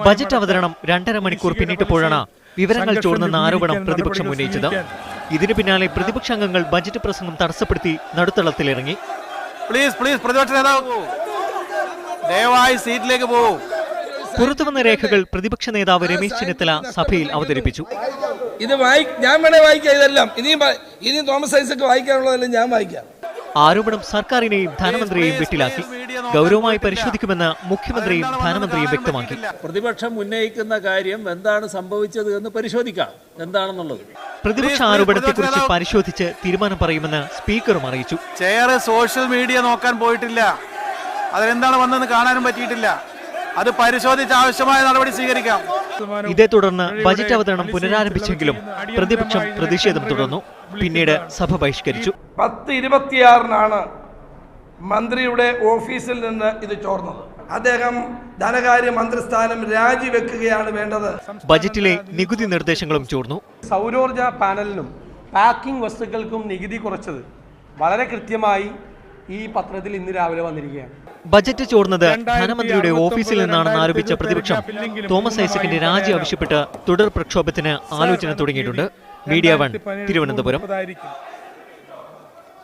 Budget അവതരണം 2.5 മണിക്കൂർ പിന്നിട്ടപ്പോഴാണ് വിവരങ്ങൾ ചോർന്നെന്ന ആരോപണം പ്രതിപക്ഷം ഉന്നയിച്ചത്. ഇതിനു പിന്നാലെ പ്രതിപക്ഷാംഗങ്ങൾ ബജറ്റ് പ്രസംഗം തടസ്സപ്പെടുത്തി നടുത്തളത്തിലിറങ്ങി. പ്രതിപക്ഷ നേതാവ് ദയവായി സീറ്റിലേക്ക് പോകും. പുറത്തുവന്ന രേഖകൾ പ്രതിപക്ഷ നേതാവ് രമേശ് ചെന്നിത്തല സഭയിൽ അവതരിപ്പിച്ചു. ഇത് ഞാൻ വേണേ വായിക്കാം. ഇതെല്ലാം ഇനിയും തോമസ് ഐസക് വായിക്കാനുള്ളതെല്ലാം ഞാൻ വായിക്കാം. ആരോപണം സർക്കാരിനെയും ധനമന്ത്രിയെയും വെട്ടിലാക്കി. ഗൗരവമായി പരിശോധിക്കുമെന്ന് മുഖ്യമന്ത്രിയും ധനമന്ത്രിയും വ്യക്തമാക്കി. പ്രതിപക്ഷം ഉന്നയിക്കുന്ന കാര്യം എന്താണ് സംഭവിച്ചത് എന്ന് പരിശോധിക്കാം എന്താണെന്നുള്ളത്. പ്രതിപക്ഷ ആരോപണത്തെക്കുറിച്ച് പരിശോധിച്ച് തീരുമാനം പറയുമെന്ന് സ്പീക്കറും അറിയിച്ചു. ചെയർ സോഷ്യൽ മീഡിയ നോക്കാൻ പോയിട്ടില്ല, അതിലെന്താണ് വന്നതെന്ന് കാണാനും പറ്റിയിട്ടില്ല. അത് പരിശോധിച്ച് ആവശ്യമായ നടപടി സ്വീകരിക്കാം. ഇതേ തുടർന്ന് ബജറ്റ് അവതരണം പുനരാരംഭിച്ചെങ്കിലും പ്രതിപക്ഷം പ്രതിഷേധം തുടർന്നു. പിന്നീട് സഭ ബഹിഷ്കരിച്ചു. 10:26 മന്ത്രിയുടെ ഓഫീസിൽ നിന്ന് ഇത് ചോർന്നത്. അദ്ദേഹം ധനകാര്യ മന്ത്രിസ്ഥാനം രാജിവെക്കുകയാണ് വേണ്ടത്. ബജറ്റിലെ നികുതി നിർദ്ദേശങ്ങളും ചോർന്നു. സൗരോർജ പാനലിനും പാക്കിംഗ് വസ്തുക്കൾക്കും നികുതി കുറച്ചത് വളരെ കൃത്യമായി ഈ പത്രത്തിൽ ഇന്ന് രാവിലെ വന്നിരിക്കുകയാണ്. ബജറ്റ് ചോർന്നത് ധനമന്ത്രിയുടെ ഓഫീസിൽ നിന്നാണെന്ന് ആരോപിച്ച പ്രതിപക്ഷം തോമസ് ഐസക്കിന്റെ രാജി ആവശ്യപ്പെട്ട് തുടർ പ്രക്ഷോഭത്തിന് ആലോചന തുടങ്ങിയിട്ടുണ്ട്. മീഡിയ 1 തിരുവനന്തപുരം.